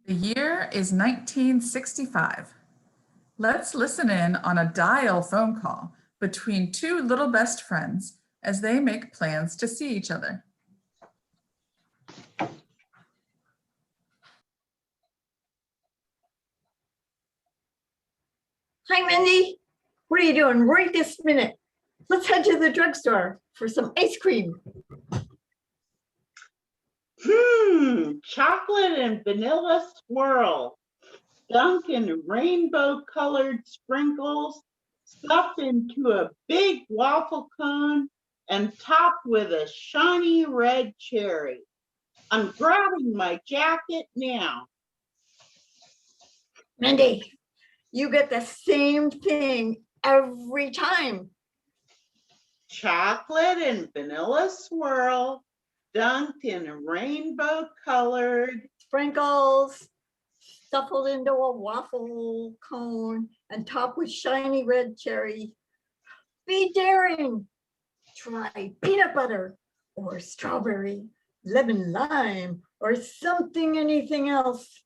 The year is 1965. Let's listen in on a dial phone call between two little best friends as they make plans to see each other. Hi, Mindy. What are you doing right this minute? Let's head to the drugstore for some ice cream. Chocolate and vanilla swirl, dunked in rainbow colored sprinkles, stuffed into a big waffle cone and topped with a shiny red cherry. I'm grabbing my jacket now. Mindy, you get the same thing every time. Chocolate and vanilla swirl, dunked in rainbow colored Sprinkles, stuffed into a waffle cone and topped with shiny red cherry. Be daring. Try peanut butter or strawberry, lemon lime, or anything else.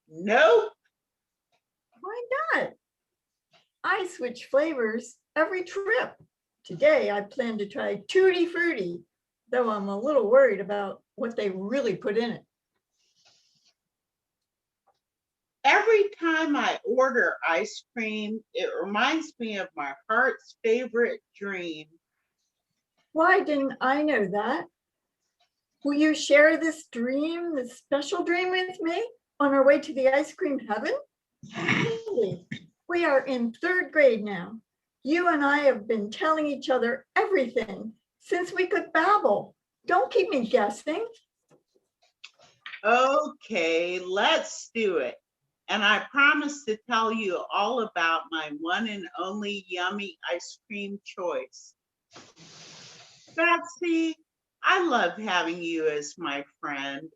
Nope. Why not? I switch flavors every trip. Today, I plan to try Tutti Frutti, though I'm a little worried about what they really put in it. Every time I order ice cream, it reminds me of my heart's favorite dream. Why didn't I know that? Will you share this dream, this special dream with me on our way to the ice cream heaven? We are in 3rd grade now. You and I have been telling each other everything since we could babble. Don't keep me guessing. Okay, let's do it. And I promise to tell you all about my one and only yummy ice cream choice. Betsy, I love having you as my friend.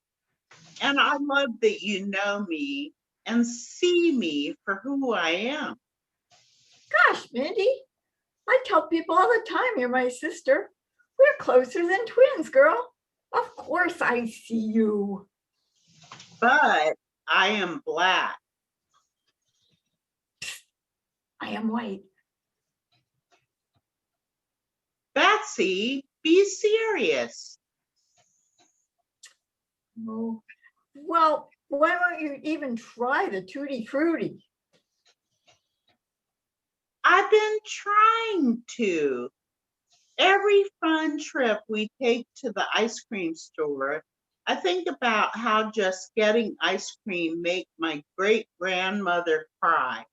And I love that you know me and see me for who I am. Gosh, Mindy, I tell people all the time you're my sister. We're closer than twins, girl. Of course I see you. But I am Black. I am white. Betsy, be serious. Oh, well, why don't you even try the Tutti Frutti? I've been trying to. Every fun trip we take to the ice cream store, I think about how just getting ice cream made my great grandmother cry.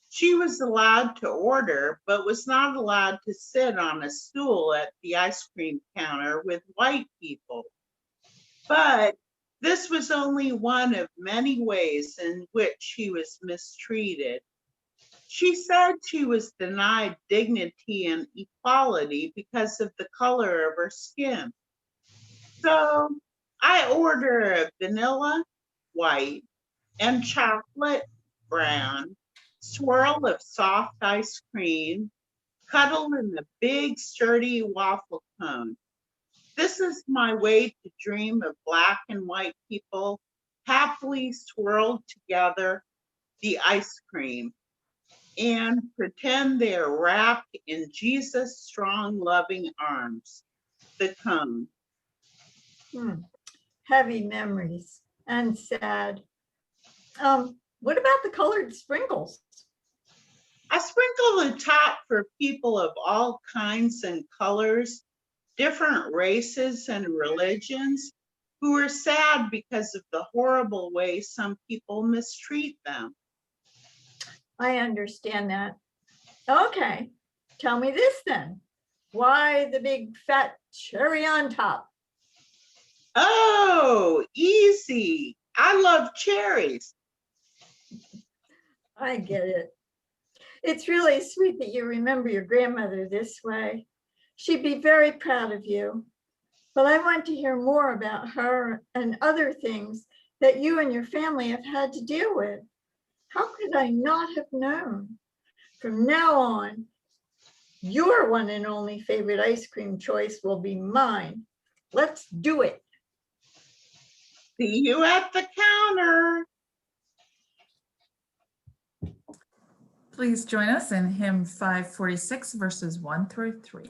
She was allowed to order, but was not allowed to sit on a stool at the ice cream counter with white people. But this was only one of many ways in which she was mistreated. She said she was denied dignity and equality because of the color of her skin. So I order a vanilla, white, and chocolate, brown, swirl of soft ice cream, cuddled in a big sturdy waffle cone. This is my way to dream of Black and white people happily swirled together, the ice cream, and pretend they are wrapped in Jesus' strong, loving arms, the cone. Heavy memories and sad. What about the colored sprinkles? I sprinkle the top for people of all kinds and colors, different races and religions, who are sad because of the horrible way some people mistreat them. I understand that. Okay, tell me this then. Why the big fat cherry on top? Oh, easy. I love cherries. I get it. It's really sweet that you remember your grandmother this way. She'd be very proud of you. But I want to hear more about her and other things that you and your family have had to deal with. How could I not have known? From now on, your one and only favorite ice cream choice will be mine. Let's do it. See you at the counter. Please join us in hymn 546, verses 1 through 3.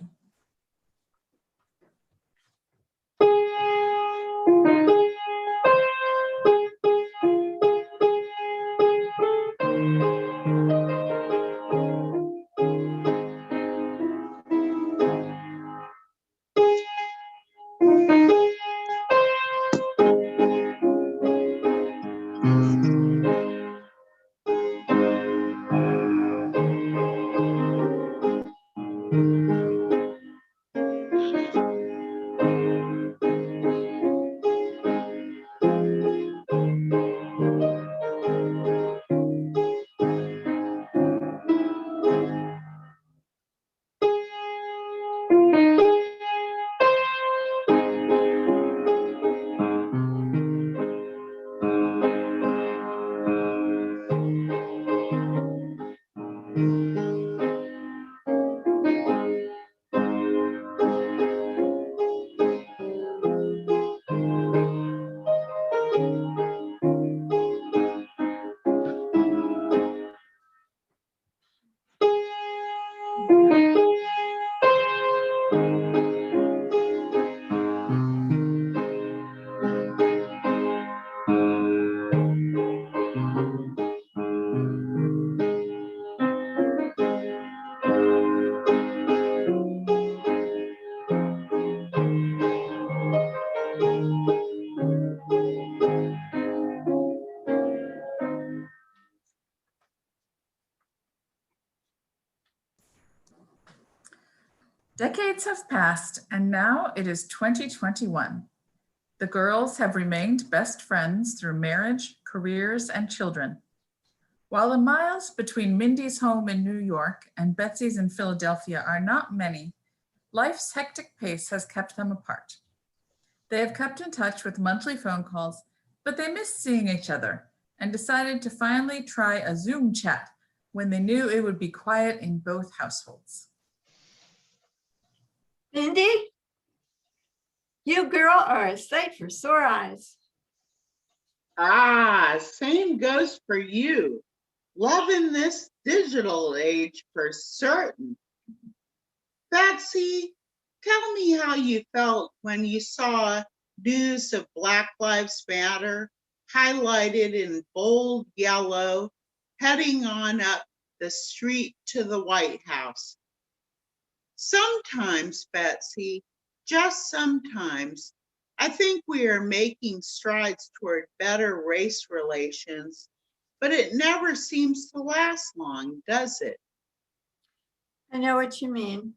Decades have passed, and now it is 2021. The girls have remained best friends through marriage, careers, and children. While the miles between Mindy's home in New York and Betsy's in Philadelphia are not many, life's hectic pace has kept them apart. They have kept in touch with monthly phone calls, but they miss seeing each other and decided to finally try a Zoom chat when they knew it would be quiet in both households. Mindy, you girl are a sight for sore eyes. Ah, same goes for you. Loving this digital age for certain. Betsy, tell me how you felt when you saw news of Black Lives Matter highlighted in bold yellow, heading on up the street to the White House. Sometimes, Betsy, just sometimes, I think we are making strides toward better race relations, but it never seems to last long, does it? I know what you mean.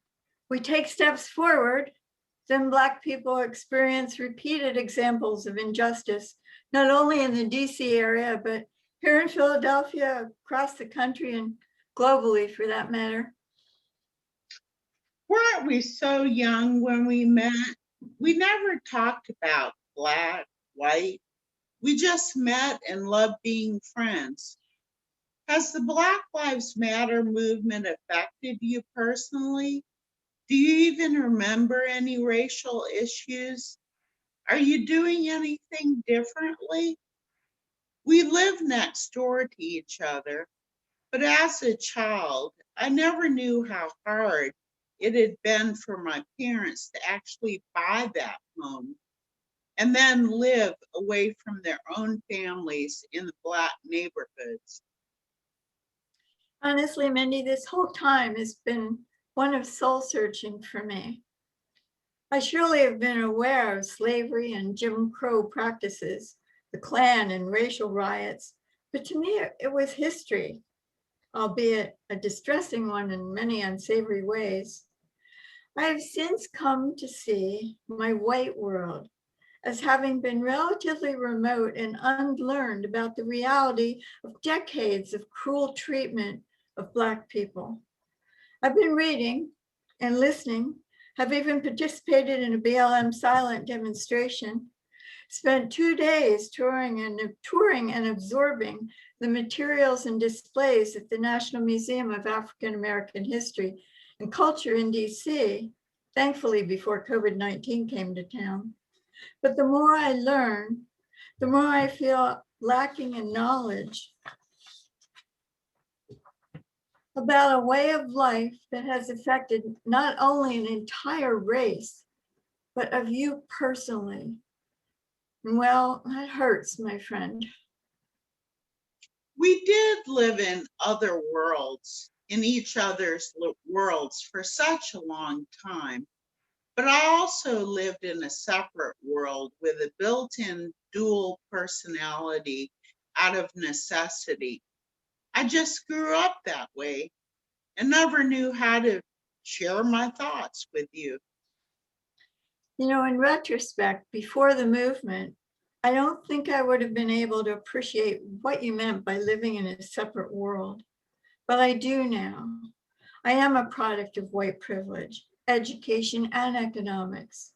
We take steps forward, then Black people experience repeated examples of injustice, not only in the DC area, but here in Philadelphia, across the country, and globally for that matter. Weren't we so young when we met? We never talked about black, white. We just met and loved being friends. Has the Black Lives Matter movement affected you personally? Do you even remember any racial issues? Are you doing anything differently? We live next door to each other, but as a child, I never knew how hard it had been for my parents to actually buy that home and then live away from their own families in the Black neighborhoods. Honestly, Mindy, this whole time has been one of soul searching for me. I surely have been aware of slavery and Jim Crow practices, the Klan and racial riots, but to me, it was history, albeit a distressing one in many unsavory ways. I have since come to see my white world as having been relatively remote and unlearned about the reality of decades of cruel treatment of Black people. I've been reading and listening, have even participated in a BLM silent demonstration, spent 2 days touring and absorbing the materials and displays at the National Museum of African American History and Culture in DC, thankfully before COVID-19 came to town. But the more I learn, the more I feel lacking in knowledge about a way of life that has affected not only an entire race, but of you personally. Well, that hurts, my friend. We did live in other worlds, in each other's worlds for such a long time. But I also lived in a separate world with a built-in dual personality out of necessity. I just grew up that way and never knew how to share my thoughts with you. You know, in retrospect, before the movement, I don't think I would have been able to appreciate what you meant by living in a separate world, but I do now. I am a product of white privilege, education, and economics.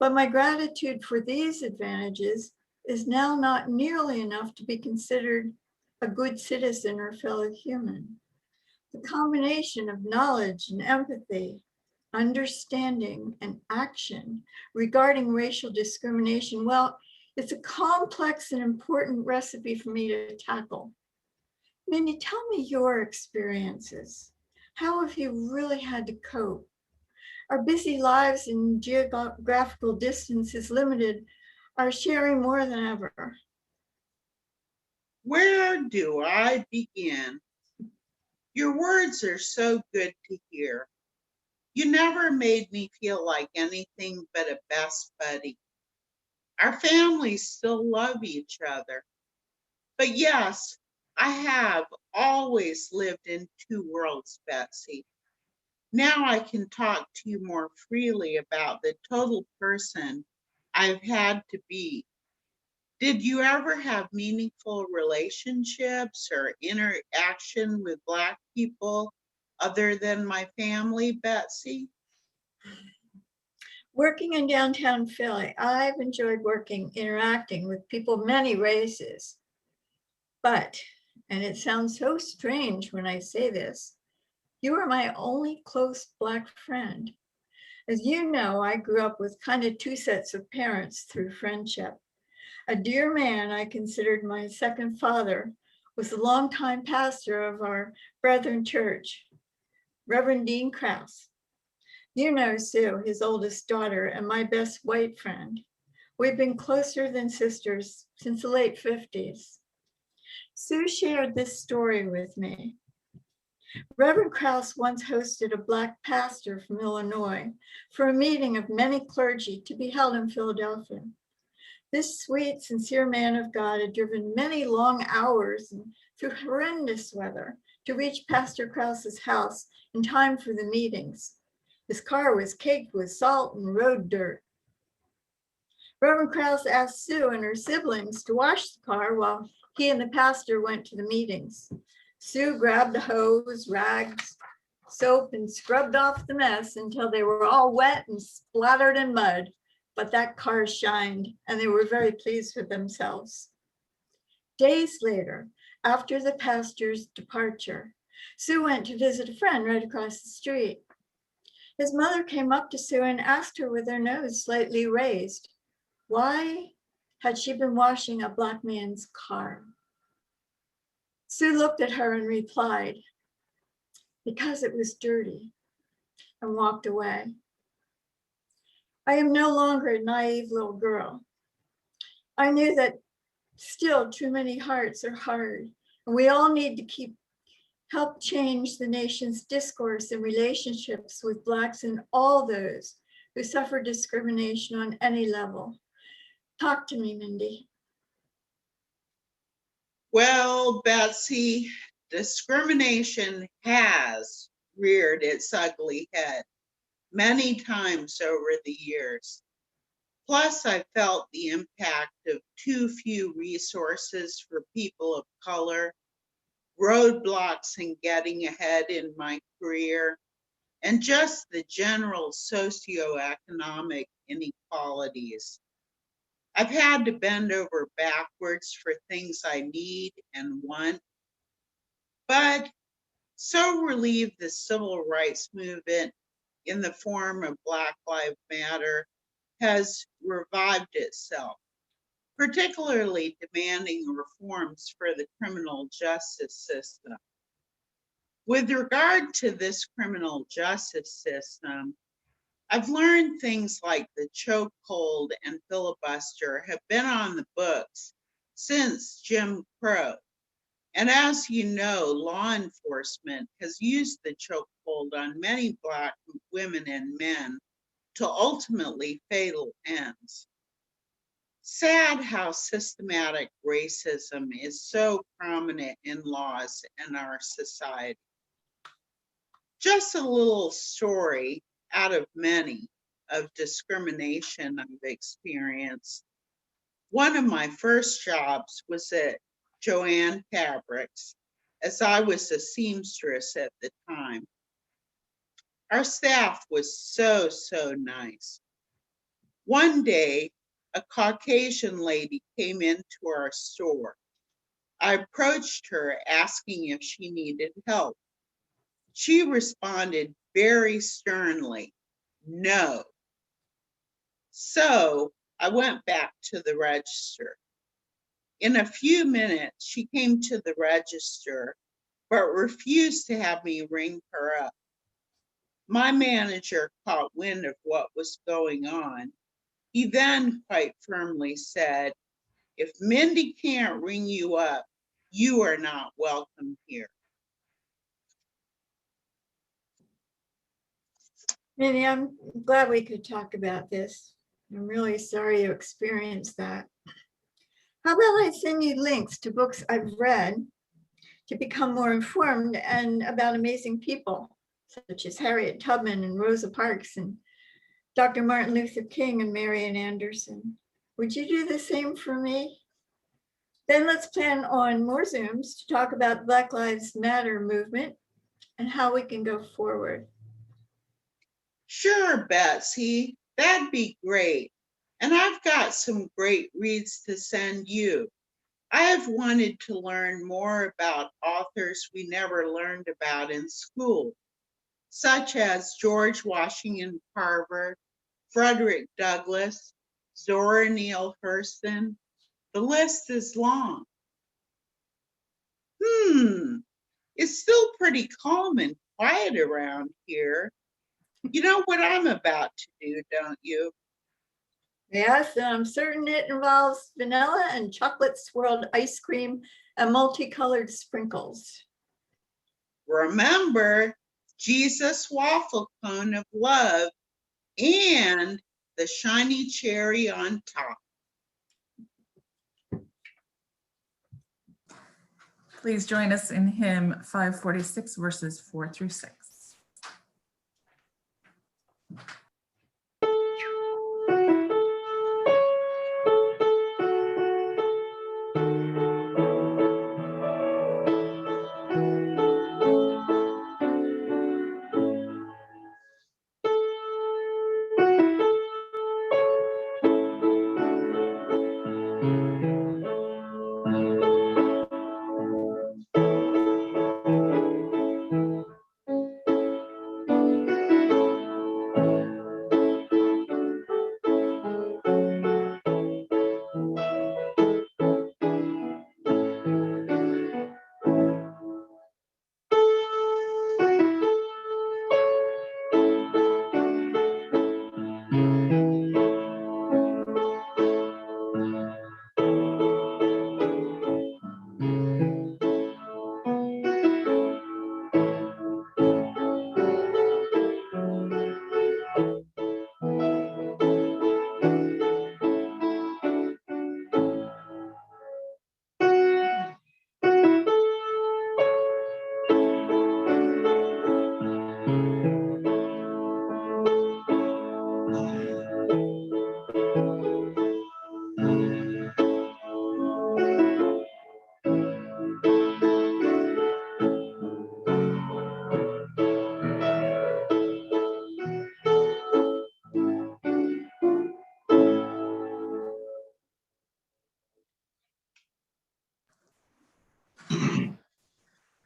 But my gratitude for these advantages is now not nearly enough to be considered a good citizen or fellow human. The combination of knowledge and empathy, understanding and action regarding racial discrimination, well, it's a complex and important recipe for me to tackle. Mindy, tell me your experiences. How have you really had to cope? Our busy lives and geographical distances limited are sharing more than ever. Where do I begin? Your words are so good to hear. You never made me feel like anything but a best buddy. Our families still love each other. But yes, I have always lived in two worlds, Betsy. Now I can talk to you more freely about the total person I've had to be. Did you ever have meaningful relationships or interaction with Black people other than my family, Betsy? Working in downtown Philly, I've enjoyed interacting with people of many races. But, and it sounds so strange when I say this, you are my only close Black friend. As you know, I grew up with kind of two sets of parents through friendship. A dear man I considered my second father was the longtime pastor of our Brethren Church, Reverend Dean Krause. You know Sue, his oldest daughter, and my best white friend. We've been closer than sisters since the late 50s. Sue shared this story with me. Reverend Krause once hosted a Black pastor from Illinois for a meeting of many clergy to be held in Philadelphia. This sweet, sincere man of God had driven many long hours and through horrendous weather to reach Pastor Krause's house in time for the meetings. His car was caked with salt and road dirt. Reverend Krause asked Sue and her siblings to wash the car while he and the pastor went to the meetings. Sue grabbed a hose, rags, soap, and scrubbed off the mess until they were all wet and splattered in mud. But that car shined, and they were very pleased with themselves. Days later, after the pastor's departure, Sue went to visit a friend right across the street. His mother came up to Sue and asked her with her nose slightly raised, why had she been washing a Black man's car? Sue looked at her and replied, because it was dirty, and walked away. I am no longer a naive little girl. I knew that still too many hearts are hard, and we all need to help change the nation's discourse and relationships with Blacks and all those who suffer discrimination on any level. Talk to me, Mindy. Well, Betsy, discrimination has reared its ugly head many times over the years. Plus, I felt the impact of too few resources for people of color, roadblocks in getting ahead in my career, and just the general socioeconomic inequalities. I've had to bend over backwards for things I need and want, but so relieved the civil rights movement in the form of Black Lives Matter has revived itself. particularly demanding reforms for the criminal justice system. With regard to this criminal justice system, I've learned things like the chokehold and filibuster have been on the books since Jim Crow. And as you know, law enforcement has used the chokehold on many Black women and men to ultimately fatal ends. Sad how systematic racism is so prominent in laws in our society. Just a little story out of many of discrimination I've experienced. One of my first jobs was at Joann Fabrics, as I was a seamstress at the time. Our staff was so nice. One day, a Caucasian lady came into our store. I approached her asking if she needed help. She responded very sternly, no. So I went back to the register. In a few minutes, she came to the register, but refused to have me ring her up. My manager caught wind of what was going on. He then quite firmly said, if Mindy can't ring you up, you are not welcome here. Mindy, I'm glad we could talk about this. I'm really sorry you experienced that. How about I send you links to books I've read to become more informed and about amazing people, such as Harriet Tubman and Rosa Parks and Dr. Martin Luther King and Marian Anderson. Would you do the same for me? Then let's plan on more Zooms to talk about Black Lives Matter movement and how we can go forward. Sure, Betsy, that'd be great. And I've got some great reads to send you. I have wanted to learn more about authors we never learned about in school, such as George Washington Carver, Frederick Douglass, Zora Neale Hurston. The list is long. It's still pretty calm and quiet around here. You know what I'm about to do, don't you? Yes, and I'm certain it involves vanilla and chocolate swirled ice cream and multicolored sprinkles. Remember, Jesus waffle cone of love and the shiny cherry on top. Please join us in hymn 546, verses 4 through 6.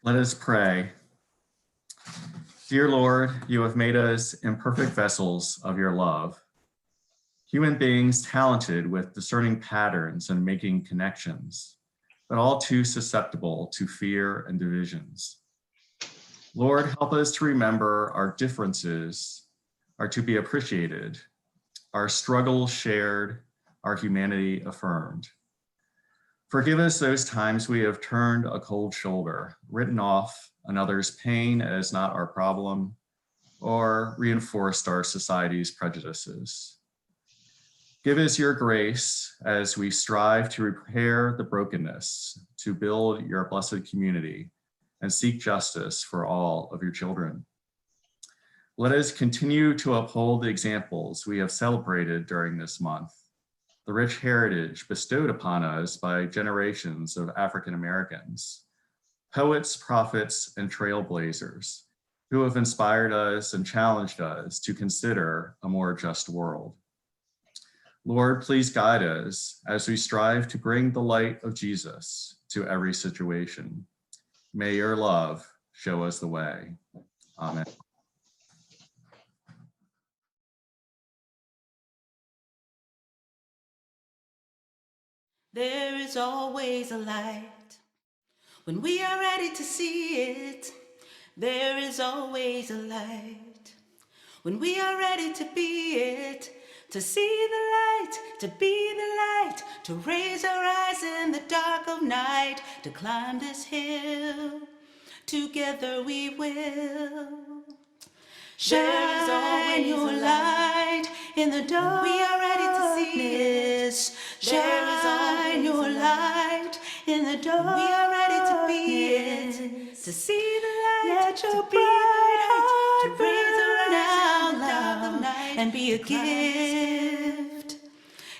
Let us pray. Dear Lord, you have made us imperfect vessels of your love. Human beings talented with discerning patterns and making connections, but all too susceptible to fear and divisions. Lord, help us to remember our differences are to be appreciated, our struggles shared, our humanity affirmed. Forgive us those times we have turned a cold shoulder, written off another's pain as not our problem, or reinforced our society's prejudices. Give us your grace as we strive to repair the brokenness, to build your blessed community, and seek justice for all of your children. Let us continue to uphold the examples we have celebrated during this month, the rich heritage bestowed upon us by generations of African Americans, poets, prophets, and trailblazers who have inspired us and challenged us to consider a more just world. Lord, please guide us as we strive to bring the light of Jesus to every situation. May your love show us the way. Amen. There is always a light when we are ready to see it. There is always a light when we are ready to be it. To see the light, to be the light, to raise our eyes in the dark of night, to climb this hill, together we will. Shine your light in the dark. We are ready to see it. Shine your light in the dark. We are ready to be it. To see the light. Let your bright heart burn out loud and be a gift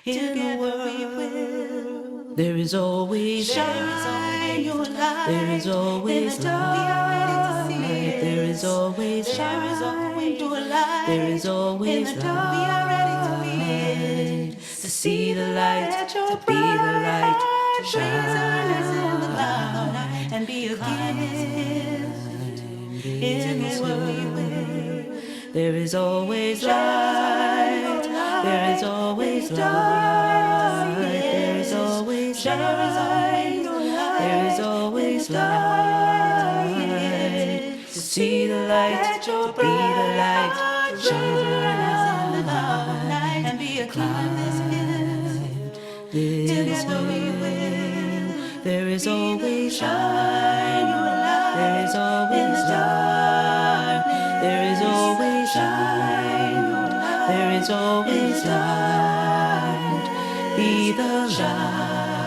in the world. There is always shine your light. There is always light. There is always shine. There is always light. We are ready to be it. To see the light, to be the light, shine in the light and be a gift in the world. There is always light. There is always light. There is always light. There is always light. To see the light, to be the light, shine in the light and be a gift. This world, there is always shine. There is always light. There is always shine. There is always light. Be the light.